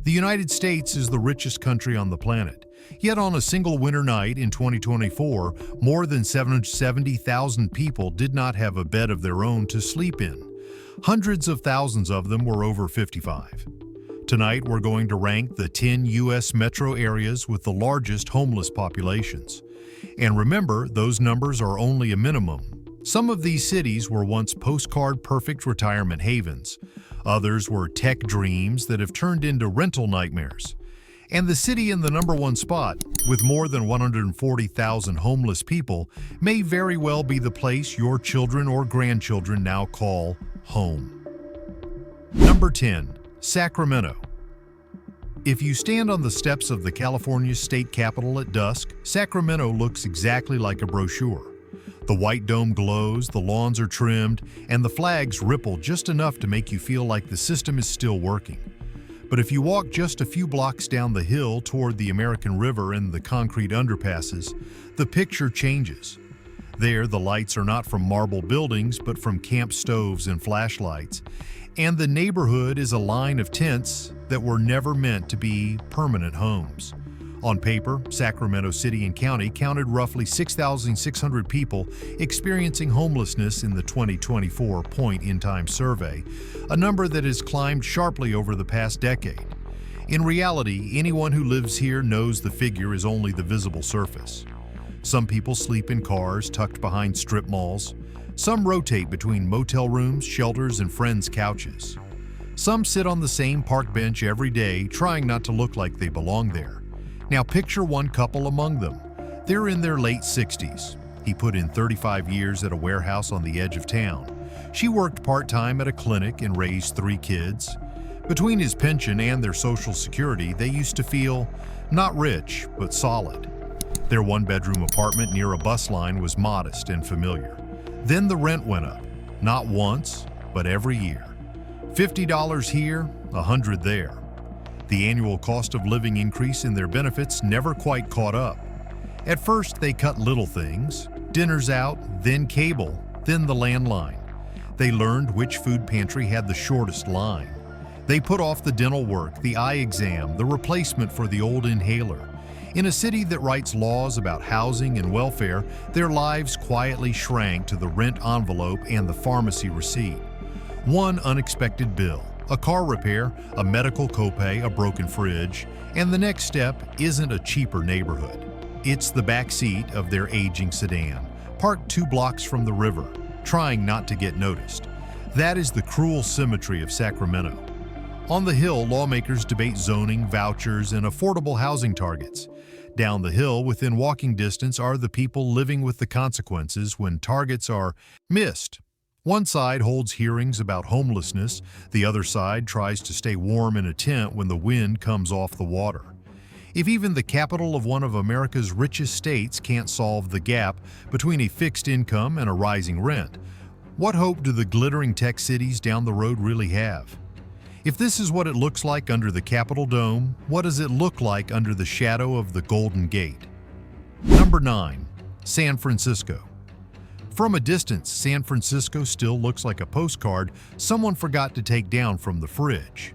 The United States is the richest country on the planet. Yet on a single winter night in 2024, more than 770,000 people did not have a bed of their own to sleep in. Hundreds of thousands of them were over 55. Tonight, we're going to rank the 10 U.S. metro areas with the largest homeless populations. And remember, those numbers are only a minimum. Some of these cities were once postcard-perfect retirement havens. Others were tech dreams that have turned into rental nightmares. And the city in the #1 spot, with more than 140,000 homeless people, may very well be the place your children or grandchildren now call home. Number 10. Sacramento. If you stand on the steps of the California state capitol at dusk, Sacramento looks exactly like a brochure. The white dome glows, the lawns are trimmed, and the flags ripple just enough to make you feel like the system is still working. But if you walk just a few blocks down the hill toward the American River and the concrete underpasses, the picture changes. There, the lights are not from marble buildings, but from camp stoves and flashlights, and the neighborhood is a line of tents that were never meant to be permanent homes. On paper, Sacramento City and County counted roughly 6,600 people experiencing homelessness in the 2024 point-in-time survey, a number that has climbed sharply over the past decade. In reality, anyone who lives here knows the figure is only the visible surface. Some people sleep in cars tucked behind strip malls. Some rotate between motel rooms, shelters, and friends' couches. Some sit on the same park bench every day, trying not to look like they belong there. Now picture one couple among them. They're in their late 60s. He put in 35 years at a warehouse on the edge of town. She worked part-time at a clinic and raised 3 kids. Between his pension and their Social Security, they used to feel not rich, but solid. Their one-bedroom apartment near a bus line was modest and familiar. Then the rent went up, not once, but every year. $50 here, $100 there. The annual cost of living increase in their benefits never quite caught up. At first, they cut little things, dinners out, then cable, then the landline. They learned which food pantry had the shortest line. They put off the dental work, the eye exam, the replacement for the old inhaler. In a city that writes laws about housing and welfare, their lives quietly shrank to the rent envelope and the pharmacy receipt. One unexpected bill, a car repair, a medical copay, a broken fridge, and the next step isn't a cheaper neighborhood. It's the back seat of their aging sedan, parked 2 blocks from the river, trying not to get noticed. That is the cruel symmetry of Sacramento. On the Hill, lawmakers debate zoning, vouchers, and affordable housing targets. Down the hill, within walking distance, are the people living with the consequences when targets are missed. One side holds hearings about homelessness, the other side tries to stay warm in a tent when the wind comes off the water. If even the capital of one of America's richest states can't solve the gap between a fixed income and a rising rent, what hope do the glittering tech cities down the road really have? If this is what it looks like under the Capitol Dome, what does it look like under the shadow of the Golden Gate? Number 9. San Francisco. From a distance, San Francisco still looks like a postcard someone forgot to take down from the fridge.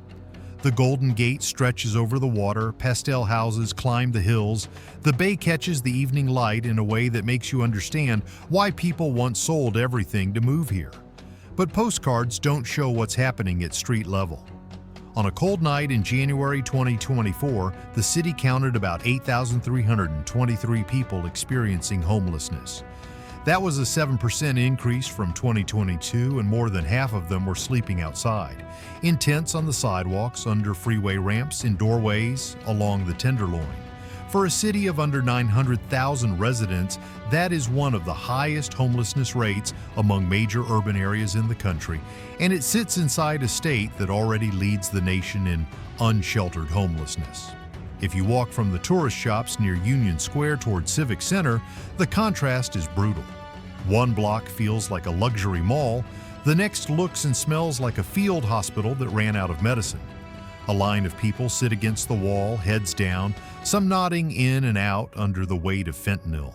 The Golden Gate stretches over the water, pastel houses climb the hills, the bay catches the evening light in a way that makes you understand why people once sold everything to move here. But postcards don't show what's happening at street level. On a cold night in January 2024, the city counted about 8,323 people experiencing homelessness. That was a 7% increase from 2022, and more than half of them were sleeping outside, in tents on the sidewalks, under freeway ramps, in doorways, along the Tenderloin. For a city of under 900,000 residents, that is one of the highest homelessness rates among major urban areas in the country, and it sits inside a state that already leads the nation in unsheltered homelessness. If you walk from the tourist shops near Union Square toward Civic Center, the contrast is brutal. One block feels like a luxury mall, the next looks and smells like a field hospital that ran out of medicine. A line of people sit against the wall, heads down, some nodding in and out under the weight of fentanyl.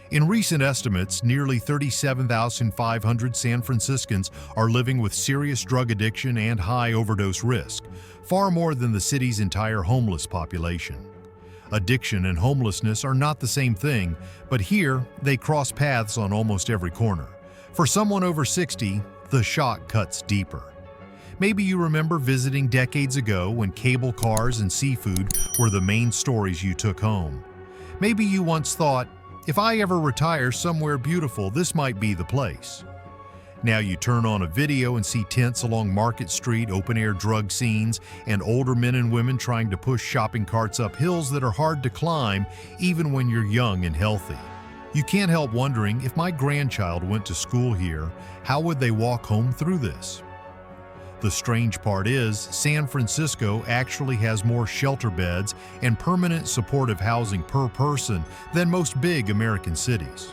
In recent estimates, nearly 37,500 San Franciscans are living with serious drug addiction and high overdose risk, far more than the city's entire homeless population. Addiction and homelessness are not the same thing, but here they cross paths on almost every corner. For someone over 60, the shock cuts deeper. Maybe you remember visiting decades ago when cable cars and seafood were the main stories you took home. Maybe you once thought, if I ever retire somewhere beautiful, this might be the place. Now you turn on a video and see tents along Market Street, open-air drug scenes, and older men and women trying to push shopping carts up hills that are hard to climb even when you're young and healthy. You can't help wondering, if my grandchild went to school here, how would they walk home through this? The strange part is, San Francisco actually has more shelter beds and permanent supportive housing per person than most big American cities.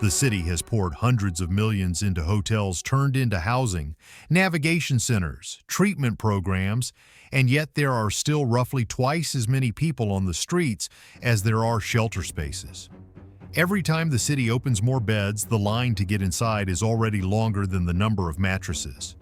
The city has poured hundreds of millions into hotels turned into housing, navigation centers, treatment programs, and yet there are still roughly twice as many people on the streets as there are shelter spaces. Every time the city opens more beds, the line to get inside is already longer than the number of mattresses.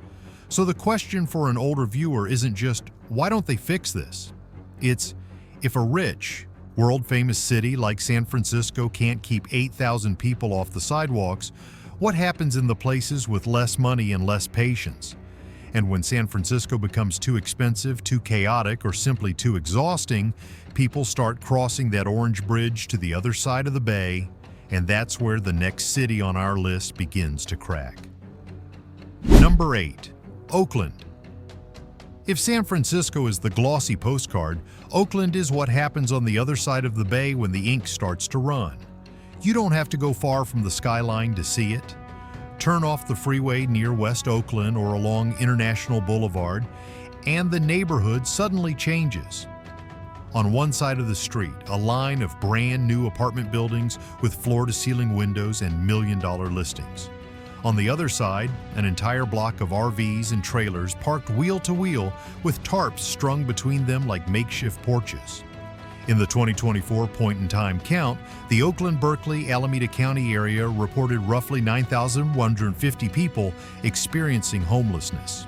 So the question for an older viewer isn't just, why don't they fix this? It's, if a rich, world-famous city like San Francisco can't keep 8,000 people off the sidewalks, what happens in the places with less money and less patience? And when San Francisco becomes too expensive, too chaotic, or simply too exhausting, people start crossing that orange bridge to the other side of the bay, and that's where the next city on our list begins to crack. Number 8. Oakland. If San Francisco is the glossy postcard, Oakland is what happens on the other side of the bay when the ink starts to run. You don't have to go far from the skyline to see it. Turn off the freeway near West Oakland or along International Boulevard, and the neighborhood suddenly changes. On one side of the street, a line of brand new apartment buildings with floor-to-ceiling windows and million-dollar listings. On the other side, an entire block of RVs and trailers parked wheel to wheel with tarps strung between them like makeshift porches. In the 2024 point-in-time count, the Oakland-Berkeley-Alameda County area reported roughly 9,150 people experiencing homelessness.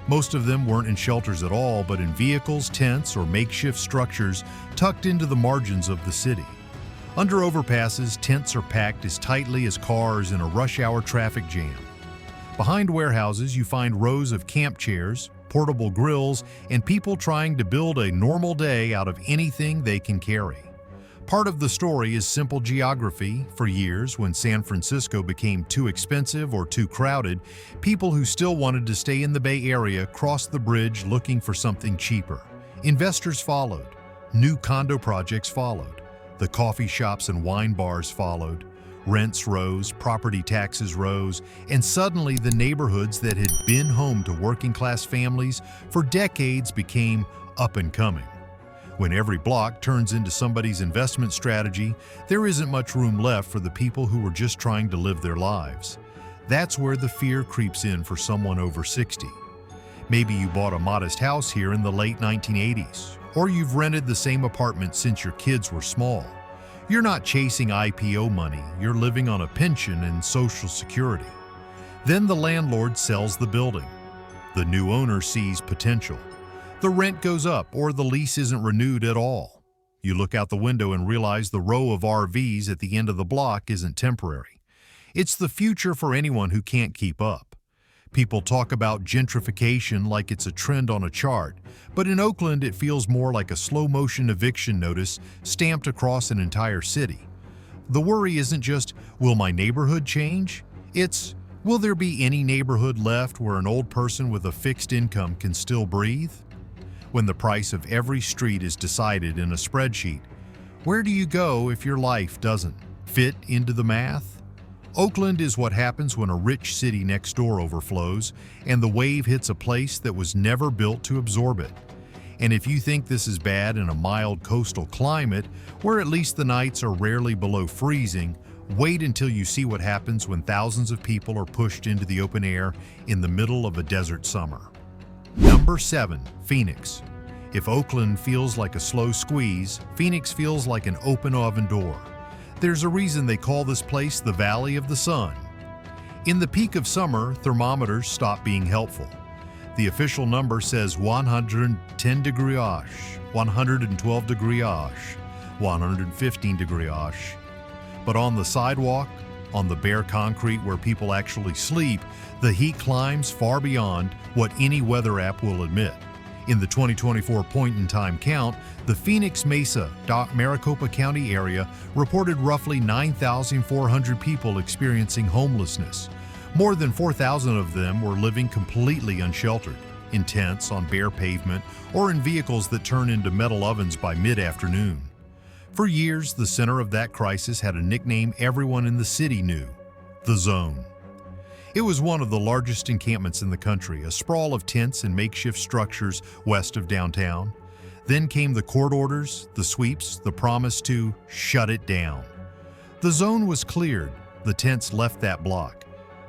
Most of them weren't in shelters at all, but in vehicles, tents, or makeshift structures tucked into the margins of the city. Under overpasses, tents are packed as tightly as cars in a rush-hour traffic jam. Behind warehouses, you find rows of camp chairs, portable grills, and people trying to build a normal day out of anything they can carry. Part of the story is simple geography. For years, when San Francisco became too expensive or too crowded, people who still wanted to stay in the Bay Area crossed the bridge looking for something cheaper. Investors followed. New condo projects followed. The coffee shops and wine bars followed. Rents rose, property taxes rose, and suddenly the neighborhoods that had been home to working-class families for decades became up and coming. When every block turns into somebody's investment strategy, there isn't much room left for the people who were just trying to live their lives. That's where the fear creeps in for someone over 60. Maybe you bought a modest house here in the late 1980s, or you've rented the same apartment since your kids were small. You're not chasing IPO money, you're living on a pension and Social Security. Then the landlord sells the building. The new owner sees potential. The rent goes up, or the lease isn't renewed at all. You look out the window and realize the row of RVs at the end of the block isn't temporary. It's the future for anyone who can't keep up. People talk about gentrification like it's a trend on a chart, but in Oakland it feels more like a slow-motion eviction notice stamped across an entire city. The worry isn't just, will my neighborhood change? It's, will there be any neighborhood left where an old person with a fixed income can still breathe? When the price of every street is decided in a spreadsheet, where do you go if your life doesn't fit into the math? Oakland is what happens when a rich city next door overflows and the wave hits a place that was never built to absorb it. And if you think this is bad in a mild coastal climate, where at least the nights are rarely below freezing, wait until you see what happens when thousands of people are pushed into the open air in the middle of a desert summer. Number 7. Phoenix. If Oakland feels like a slow squeeze, Phoenix feels like an open oven door. There's a reason they call this place the Valley of the Sun. In the peak of summer, thermometers stop being helpful. The official number says 110 degrees, 112 degrees, 115 degrees. But on the sidewalk, on the bare concrete where people actually sleep, the heat climbs far beyond what any weather app will admit. In the 2024 point-in-time count, the Phoenix Mesa, Maricopa County area reported roughly 9,400 people experiencing homelessness. More than 4,000 of them were living completely unsheltered, in tents on bare pavement or in vehicles that turn into metal ovens by mid-afternoon. For years, the center of that crisis had a nickname everyone in the city knew: the Zone. It was one of the largest encampments in the country, a sprawl of tents and makeshift structures west of downtown. Then came the court orders, the sweeps, the promise to shut it down. The Zone was cleared, the tents left that block,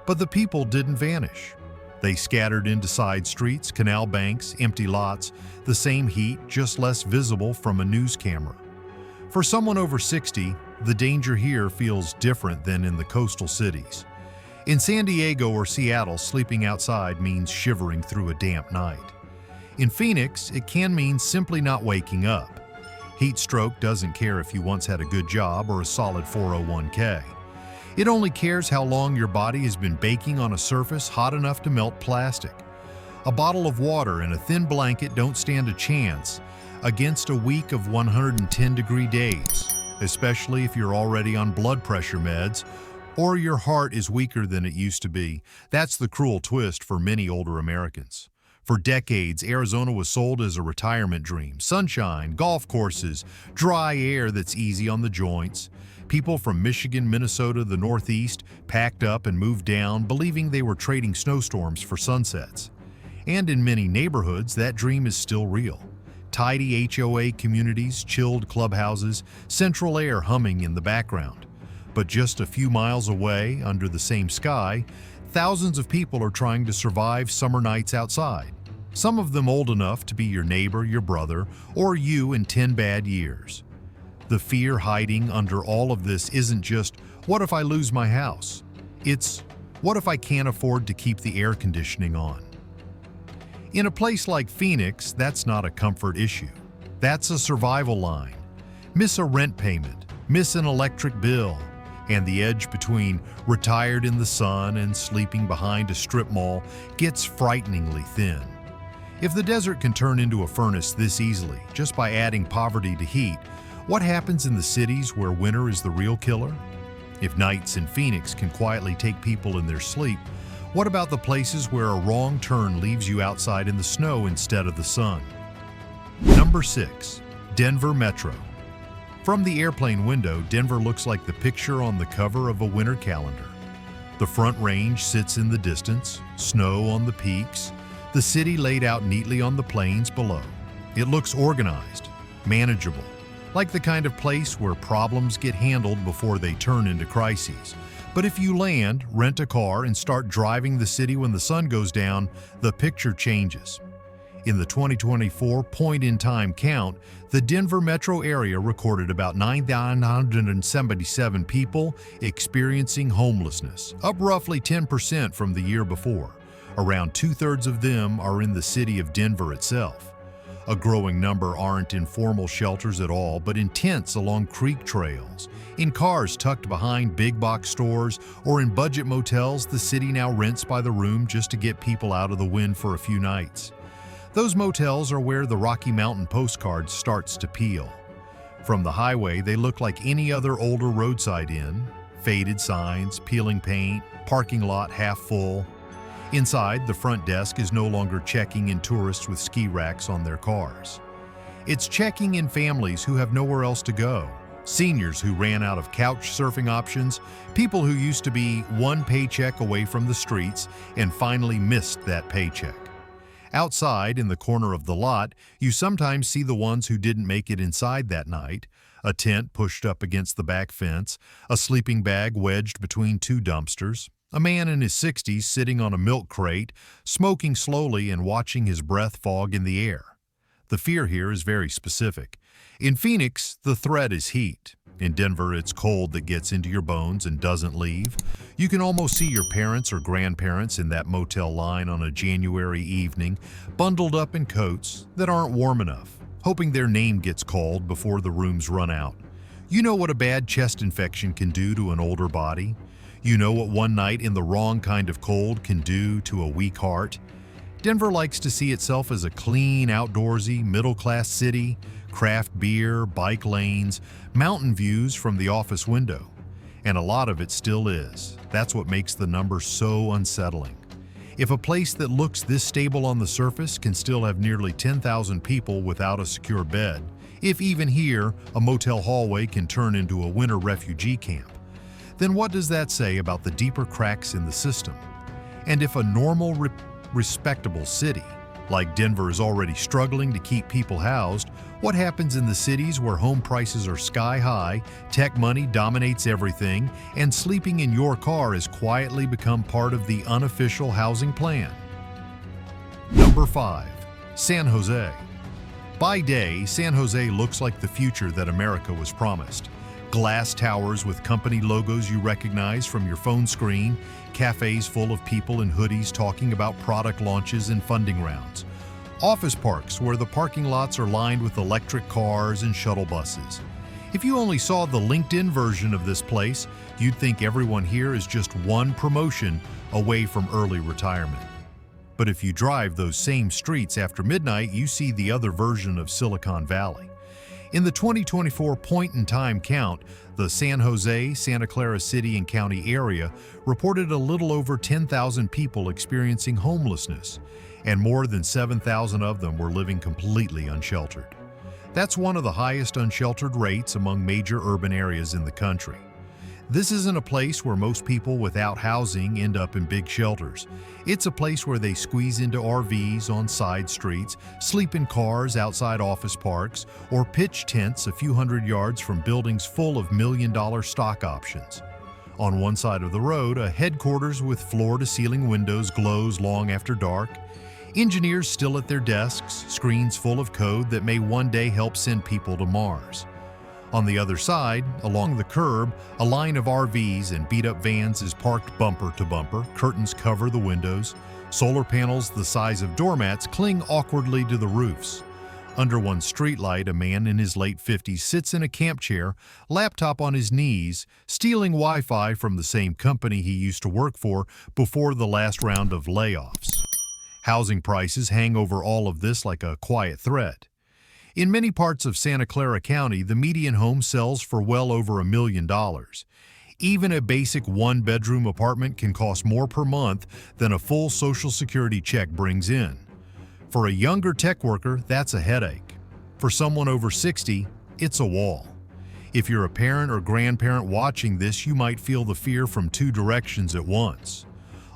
but the people didn't vanish. They scattered into side streets, canal banks, empty lots, the same heat, just less visible from a news camera. For someone over 60, the danger here feels different than in the coastal cities. In San Diego or Seattle, sleeping outside means shivering through a damp night. In Phoenix, it can mean simply not waking up. Heat stroke doesn't care if you once had a good job or a solid 401k. It only cares how long your body has been baking on a surface hot enough to melt plastic. A bottle of water and a thin blanket don't stand a chance against a week of 110-degree days, especially if you're already on blood pressure meds or your heart is weaker than it used to be. That's the cruel twist for many older Americans. For decades, Arizona was sold as a retirement dream: sunshine, golf courses, dry air that's easy on the joints. People from Michigan, Minnesota, the Northeast packed up and moved down, believing they were trading snowstorms for sunsets. And in many neighborhoods, that dream is still real. Tidy HOA communities, chilled clubhouses, central air humming in the background. But just a few miles away, under the same sky, thousands of people are trying to survive summer nights outside. Some of them old enough to be your neighbor, your brother, or you in 10 bad years. The fear hiding under all of this isn't just, what if I lose my house? It's, what if I can't afford to keep the air conditioning on? In a place like Phoenix, that's not a comfort issue. That's a survival line. Miss a rent payment, miss an electric bill, and the edge between retired in the sun and sleeping behind a strip mall gets frighteningly thin. If the desert can turn into a furnace this easily, just by adding poverty to heat, what happens in the cities where winter is the real killer? If nights in Phoenix can quietly take people in their sleep, what about the places where a wrong turn leaves you outside in the snow instead of the sun? Number 6. Denver Metro. From the airplane window, Denver looks like the picture on the cover of a winter calendar. The Front Range sits in the distance, snow on the peaks, the city laid out neatly on the plains below. It looks organized, manageable, like the kind of place where problems get handled before they turn into crises. But if you land, rent a car, and start driving the city when the sun goes down, the picture changes. In the 2024 point-in-time count, the Denver metro area recorded about 9,977 people experiencing homelessness, up roughly 10% from the year before. Around two-thirds of them are in the city of Denver itself. A growing number aren't in formal shelters at all, but in tents along creek trails, in cars tucked behind big box stores, or in budget motels the city now rents by the room just to get people out of the wind for a few nights. Those motels are where the Rocky Mountain postcard starts to peel. From the highway, they look like any other older roadside inn: faded signs, peeling paint, parking lot half full. Inside, the front desk is no longer checking in tourists with ski racks on their cars. It's checking in families who have nowhere else to go, seniors who ran out of couch surfing options, people who used to be one paycheck away from the streets and finally missed that paycheck. Outside, in the corner of the lot, you sometimes see the ones who didn't make it inside that night: a tent pushed up against the back fence, a sleeping bag wedged between two dumpsters, a man in his 60s sitting on a milk crate, smoking slowly and watching his breath fog in the air. The fear here is very specific. In Phoenix, the threat is heat. In Denver, it's cold that gets into your bones and doesn't leave. You can almost see your parents or grandparents in that motel line on a January evening, bundled up in coats that aren't warm enough, hoping their name gets called before the rooms run out. You know what a bad chest infection can do to an older body. You know what one night in the wrong kind of cold can do to a weak heart. Denver likes to see itself as a clean, outdoorsy, middle-class city, craft beer, bike lanes, mountain views from the office window. And a lot of it still is. That's what makes the numbers so unsettling. If a place that looks this stable on the surface can still have nearly 10,000 people without a secure bed, if even here a motel hallway can turn into a winter refugee camp, then what does that say about the deeper cracks in the system? And if a normal, respectable city like Denver is already struggling to keep people housed, what happens in the cities where home prices are sky high, tech money dominates everything, and sleeping in your car has quietly become part of the unofficial housing plan? Number 5. San Jose. By day, San Jose looks like the future that America was promised. Glass towers with company logos you recognize from your phone screen, cafes full of people in hoodies talking about product launches and funding rounds, office parks where the parking lots are lined with electric cars and shuttle buses. If you only saw the LinkedIn version of this place, you'd think everyone here is just one promotion away from early retirement. But if you drive those same streets after midnight, you see the other version of Silicon Valley. In the 2024 point-in-time count, the San Jose, Santa Clara City and County area reported a little over 10,000 people experiencing homelessness, and more than 7,000 of them were living completely unsheltered. That's one of the highest unsheltered rates among major urban areas in the country. This isn't a place where most people without housing end up in big shelters. It's a place where they squeeze into RVs on side streets, sleep in cars outside office parks, or pitch tents a few hundred yards from buildings full of million-dollar stock options. On one side of the road, a headquarters with floor-to-ceiling windows glows long after dark. Engineers still at their desks, screens full of code that may one day help send people to Mars. On the other side, along the curb, a line of RVs and beat-up vans is parked bumper to bumper, curtains cover the windows, solar panels the size of doormats cling awkwardly to the roofs. Under one streetlight, a man in his late 50s sits in a camp chair, laptop on his knees, stealing Wi-Fi from the same company he used to work for before the last round of layoffs. Housing prices hang over all of this like a quiet threat. In many parts of Santa Clara County, the median home sells for well over $1 million. Even a basic one-bedroom apartment can cost more per month than a full Social Security check brings in. For a younger tech worker, that's a headache. For someone over 60, it's a wall. If you're a parent or grandparent watching this, you might feel the fear from two directions at once.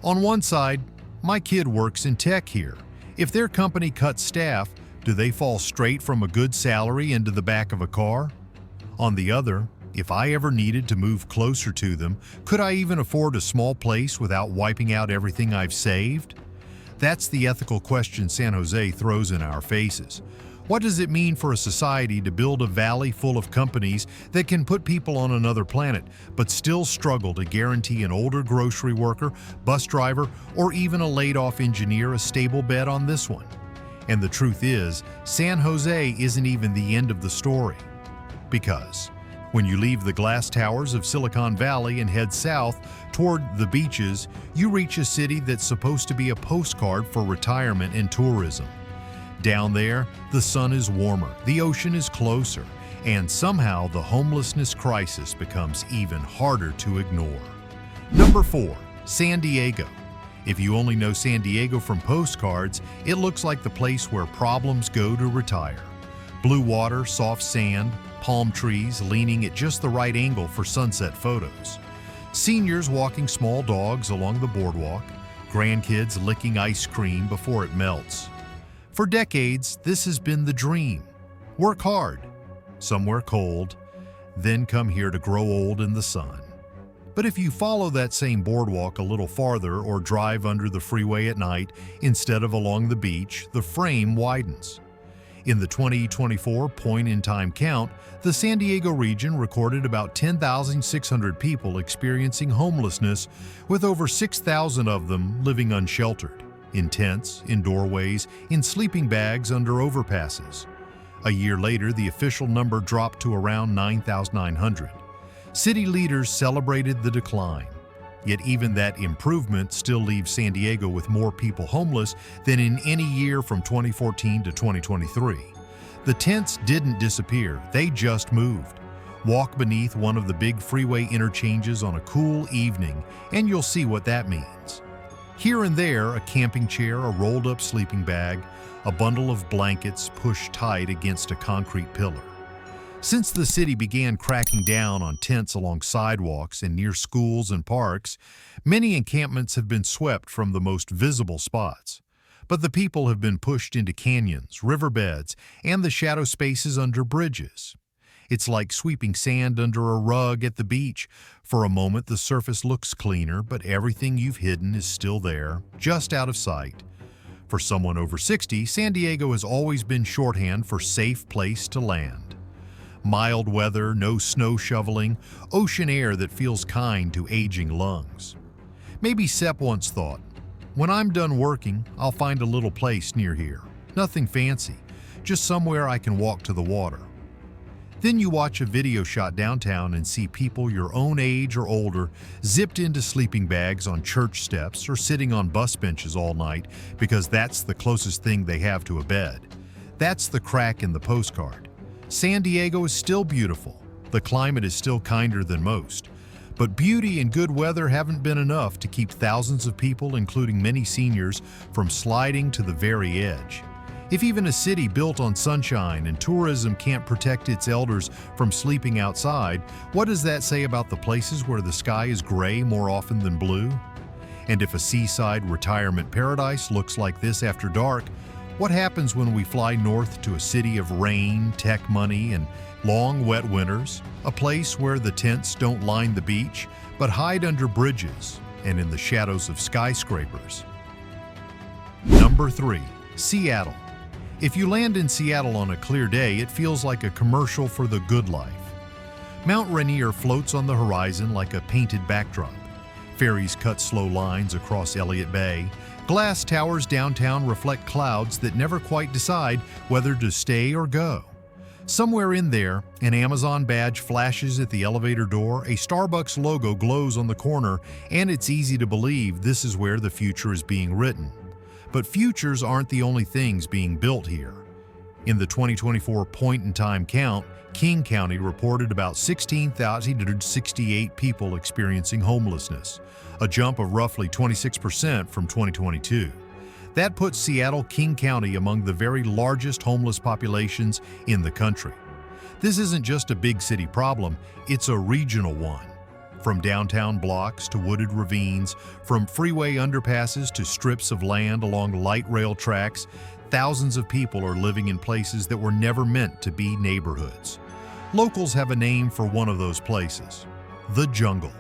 On one side, my kid works in tech here. If their company cuts staff, do they fall straight from a good salary into the back of a car? On the other, if I ever needed to move closer to them, could I even afford a small place without wiping out everything I've saved? That's the ethical question San Jose throws in our faces. What does it mean for a society to build a valley full of companies that can put people on another planet, but still struggle to guarantee an older grocery worker, bus driver, or even a laid-off engineer a stable bed on this one? And the truth is, San Jose isn't even the end of the story. Because when you leave the glass towers of Silicon Valley and head south toward the beaches, you reach a city that's supposed to be a postcard for retirement and tourism. Down there, the sun is warmer, the ocean is closer, and somehow the homelessness crisis becomes even harder to ignore. Number 4. San Diego. If you only know San Diego from postcards, it looks like the place where problems go to retire. Blue water, soft sand, palm trees leaning at just the right angle for sunset photos. Seniors walking small dogs along the boardwalk, grandkids licking ice cream before it melts. For decades, this has been the dream. Work hard, somewhere cold, then come here to grow old in the sun. But if you follow that same boardwalk a little farther or drive under the freeway at night instead of along the beach, the frame widens. In the 2024 point-in-time count, the San Diego region recorded about 10,600 people experiencing homelessness, with over 6,000 of them living unsheltered, in tents, in doorways, in sleeping bags under overpasses. A year later, the official number dropped to around 9,900. City leaders celebrated the decline. Yet even that improvement still leaves San Diego with more people homeless than in any year from 2014 to 2023. The tents didn't disappear, they just moved. Walk beneath one of the big freeway interchanges on a cool evening, and you'll see what that means. Here and there, a camping chair, a rolled-up sleeping bag, a bundle of blankets pushed tight against a concrete pillar. Since the city began cracking down on tents along sidewalks and near schools and parks, many encampments have been swept from the most visible spots. But the people have been pushed into canyons, riverbeds, and the shadow spaces under bridges. It's like sweeping sand under a rug at the beach. For a moment, the surface looks cleaner, but everything you've hidden is still there, just out of sight. For someone over 60, San Diego has always been shorthand for safe place to land. Mild weather, no snow shoveling, ocean air that feels kind to aging lungs. Maybe Sepp once thought, when I'm done working, I'll find a little place near here. Nothing fancy, just somewhere I can walk to the water. Then you watch a video shot downtown and see people your own age or older zipped into sleeping bags on church steps or sitting on bus benches all night because that's the closest thing they have to a bed. That's the crack in the postcard. San Diego is still beautiful. The climate is still kinder than most. But beauty and good weather haven't been enough to keep thousands of people, including many seniors, from sliding to the very edge. If even a city built on sunshine and tourism can't protect its elders from sleeping outside, what does that say about the places where the sky is gray more often than blue? And if a seaside retirement paradise looks like this after dark, what happens when we fly north to a city of rain, tech money, and long wet winters, a place where the tents don't line the beach, but hide under bridges and in the shadows of skyscrapers? Number 3. Seattle. If you land in Seattle on a clear day, it feels like a commercial for the good life. Mount Rainier floats on the horizon like a painted backdrop. Ferries cut slow lines across Elliott Bay. Glass towers downtown reflect clouds that never quite decide whether to stay or go. Somewhere in there, an Amazon badge flashes at the elevator door, a Starbucks logo glows on the corner, and it's easy to believe this is where the future is being written. But futures aren't the only things being built here. In the 2024 point-in-time count, King County reported about 16,868 people experiencing homelessness, a jump of roughly 26% from 2022. That puts Seattle-King County among the very largest homeless populations in the country. This isn't just a big city problem, it's a regional one. From downtown blocks to wooded ravines, from freeway underpasses to strips of land along light rail tracks, thousands of people are living in places that were never meant to be neighborhoods. Locals have a name for one of those places: the jungle.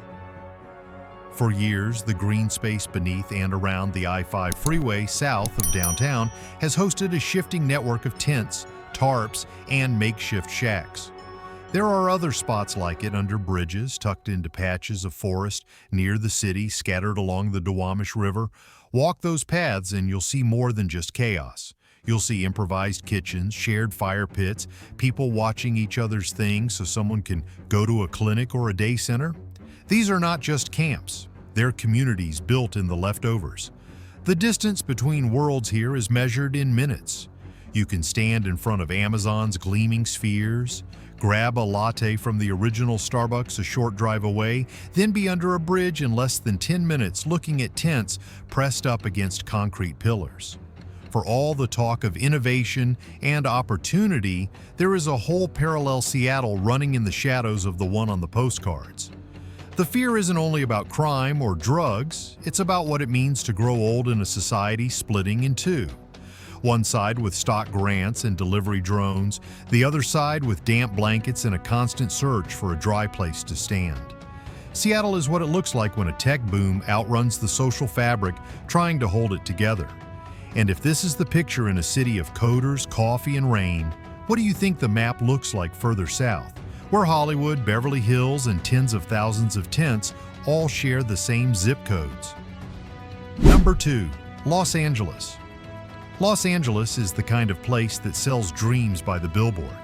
For years, the green space beneath and around the I-5 freeway south of downtown has hosted a shifting network of tents, tarps, and makeshift shacks. There are other spots like it under bridges, tucked into patches of forest near the city, scattered along the Duwamish River. Walk those paths and you'll see more than just chaos. You'll see improvised kitchens, shared fire pits, people watching each other's things so someone can go to a clinic or a day center. These are not just camps, they're communities built in the leftovers. The distance between worlds here is measured in minutes. You can stand in front of Amazon's gleaming spheres, grab a latte from the original Starbucks a short drive away, then be under a bridge in less than 10 minutes looking at tents pressed up against concrete pillars. For all the talk of innovation and opportunity, there is a whole parallel Seattle running in the shadows of the one on the postcards. The fear isn't only about crime or drugs, it's about what it means to grow old in a society splitting in two. One side with stock grants and delivery drones, the other side with damp blankets and a constant search for a dry place to stand. Seattle is what it looks like when a tech boom outruns the social fabric trying to hold it together. And if this is the picture in a city of coders, coffee, and rain, what do you think the map looks like further south, where Hollywood, Beverly Hills, and tens of thousands of tents all share the same zip codes? Number 2. Los Angeles. Los Angeles is the kind of place that sells dreams by the billboard.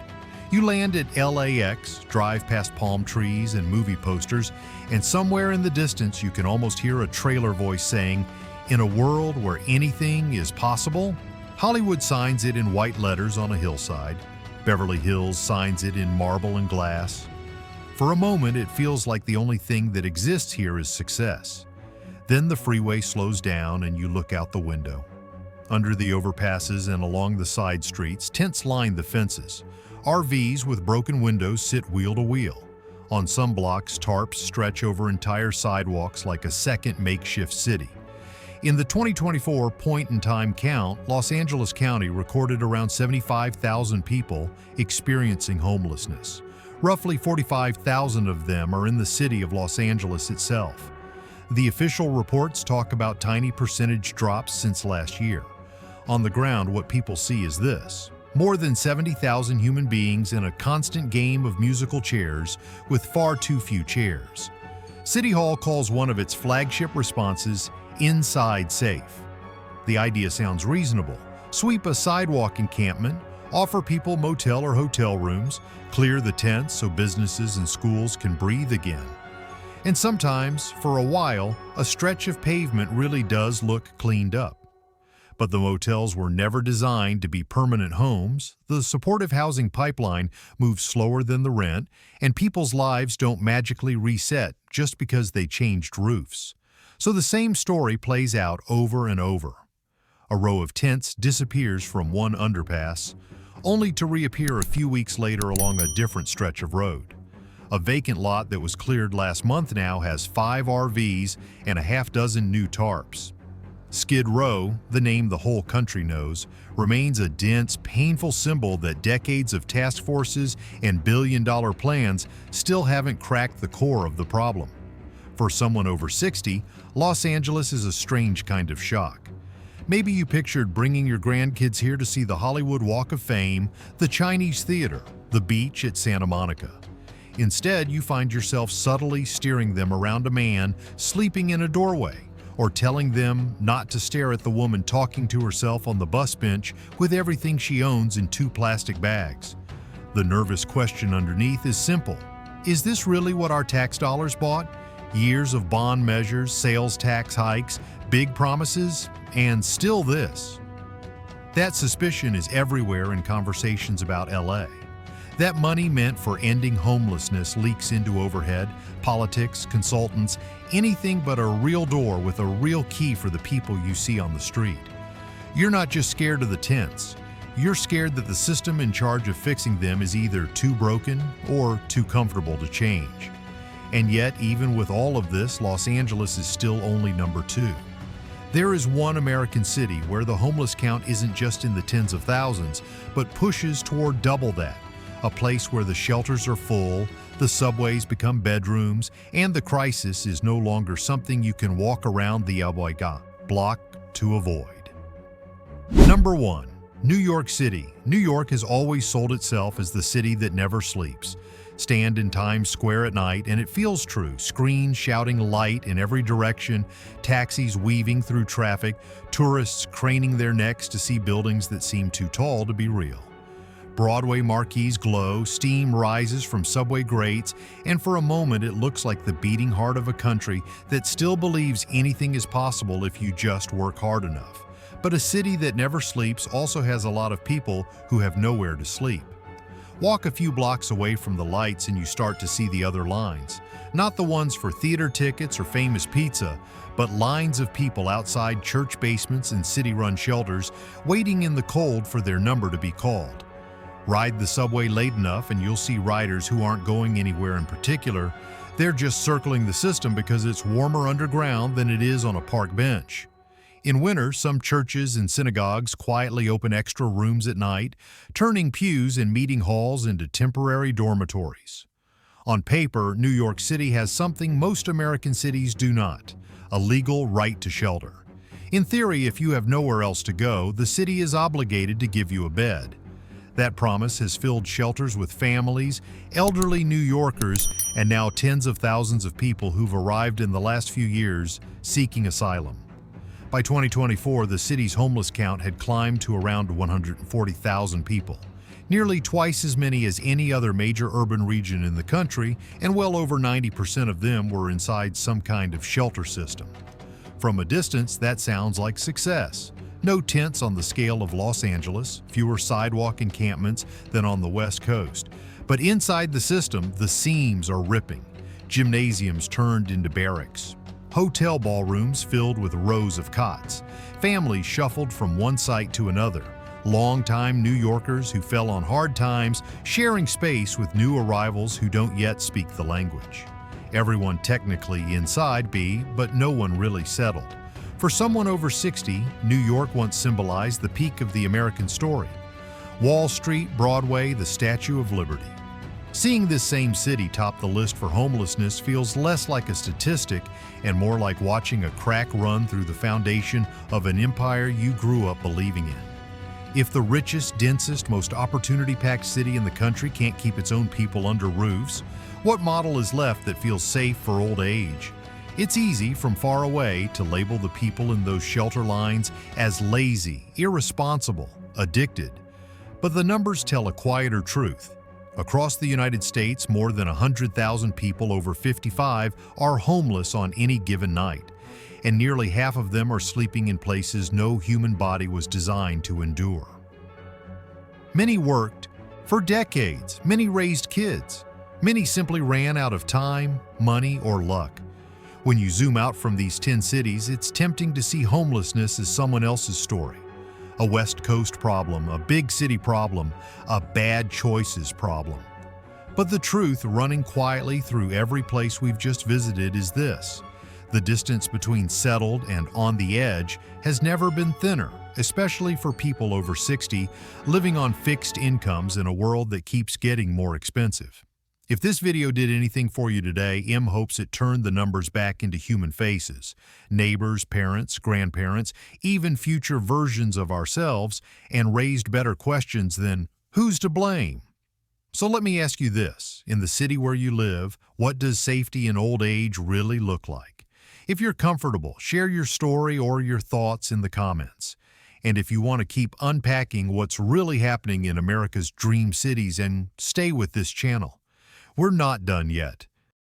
You land at LAX, drive past palm trees and movie posters, and somewhere in the distance you can almost hear a trailer voice saying, "In a world where anything is possible." Hollywood signs it in white letters on a hillside. Beverly Hills signs it in marble and glass. For a moment, it feels like the only thing that exists here is success. Then the freeway slows down and you look out the window. Under the overpasses and along the side streets, tents line the fences. RVs with broken windows sit wheel to wheel. On some blocks, tarps stretch over entire sidewalks like a second makeshift city. In the 2024 point-in-time count, Los Angeles County recorded around 75,000 people experiencing homelessness. Roughly 45,000 of them are in the city of Los Angeles itself. The official reports talk about tiny percentage drops since last year. On the ground, what people see is this: more than 70,000 human beings in a constant game of musical chairs with far too few chairs. City Hall calls one of its flagship responses "Inside Safe." The idea sounds reasonable. Sweep a sidewalk encampment, offer people motel or hotel rooms, clear the tents so businesses and schools can breathe again. And sometimes, for a while, a stretch of pavement really does look cleaned up. But the motels were never designed to be permanent homes. The supportive housing pipeline moves slower than the rent, and people's lives don't magically reset just because they changed roofs. So the same story plays out over and over. A row of tents disappears from one underpass, only to reappear a few weeks later along a different stretch of road. A vacant lot that was cleared last month now has 5 RVs and a half dozen new tarps. Skid Row, the name the whole country knows, remains a dense, painful symbol that decades of task forces and billion-dollar plans still haven't cracked the core of the problem. For someone over 60, Los Angeles is a strange kind of shock. Maybe you pictured bringing your grandkids here to see the Hollywood Walk of Fame, the Chinese Theater, the beach at Santa Monica. Instead, you find yourself subtly steering them around a man sleeping in a doorway, or telling them not to stare at the woman talking to herself on the bus bench with everything she owns in 2 plastic bags. The nervous question underneath is simple. Is this really what our tax dollars bought? Years of bond measures, sales tax hikes, big promises, and still this. That suspicion is everywhere in conversations about LA. That money meant for ending homelessness leaks into overhead, politics, consultants, anything but a real door with a real key for the people you see on the street. You're not just scared of the tents. You're scared that the system in charge of fixing them is either too broken or too comfortable to change. And yet, even with all of this, Los Angeles is still only number 2. There is one American city where the homeless count isn't just in the tens of thousands, but pushes toward double that. A place where the shelters are full, the subways become bedrooms, and the crisis is no longer something you can walk around the block to avoid. Number 1. New York City. New York has always sold itself as the city that never sleeps. Stand in Times Square at night and it feels true. Screens shouting light in every direction, taxis weaving through traffic, tourists craning their necks to see buildings that seem too tall to be real. Broadway marquees glow, steam rises from subway grates, and for a moment it looks like the beating heart of a country that still believes anything is possible if you just work hard enough. But a city that never sleeps also has a lot of people who have nowhere to sleep. Walk a few blocks away from the lights and you start to see the other lines. Not the ones for theater tickets or famous pizza, but lines of people outside church basements and city-run shelters waiting in the cold for their number to be called. Ride the subway late enough and you'll see riders who aren't going anywhere in particular. They're just circling the system because it's warmer underground than it is on a park bench. In winter, some churches and synagogues quietly open extra rooms at night, turning pews and meeting halls into temporary dormitories. On paper, New York City has something most American cities do not: a legal right to shelter. In theory, if you have nowhere else to go, the city is obligated to give you a bed. That promise has filled shelters with families, elderly New Yorkers, and now tens of thousands of people who've arrived in the last few years seeking asylum. By 2024, the city's homeless count had climbed to around 140,000 people, nearly twice as many as any other major urban region in the country, and well over 90% of them were inside some kind of shelter system. From a distance, that sounds like success. No tents on the scale of Los Angeles, fewer sidewalk encampments than on the West Coast. But inside the system, the seams are ripping. Gymnasiums turned into barracks. Hotel ballrooms filled with rows of cots. Families shuffled from one site to another. Long-time New Yorkers who fell on hard times, sharing space with new arrivals who don't yet speak the language. Everyone technically inside but no one really settled. For someone over 60, New York once symbolized the peak of the American story. Wall Street, Broadway, the Statue of Liberty. Seeing this same city top the list for homelessness feels less like a statistic and more like watching a crack run through the foundation of an empire you grew up believing in. If the richest, densest, most opportunity-packed city in the country can't keep its own people under roofs, what model is left that feels safe for old age? It's easy from far away to label the people in those shelter lines as lazy, irresponsible, addicted. But the numbers tell a quieter truth. Across the United States, more than 100,000 people over 55 are homeless on any given night, and nearly half of them are sleeping in places no human body was designed to endure. Many worked for decades, many raised kids, many simply ran out of time, money, or luck. When you zoom out from these 10 cities, it's tempting to see homelessness as someone else's story. A West Coast problem, a big city problem, a bad choices problem. But the truth running quietly through every place we've just visited is this: the distance between settled and on the edge has never been thinner, especially for people over 60 living on fixed incomes in a world that keeps getting more expensive. If this video did anything for you today, Em hopes it turned the numbers back into human faces, neighbors, parents, grandparents, even future versions of ourselves, and raised better questions than, who's to blame? So let me ask you this: in the city where you live, what does safety in old age really look like? If you're comfortable, share your story or your thoughts in the comments. And if you want to keep unpacking what's really happening in America's dream cities, and stay with this channel. We're not done yet.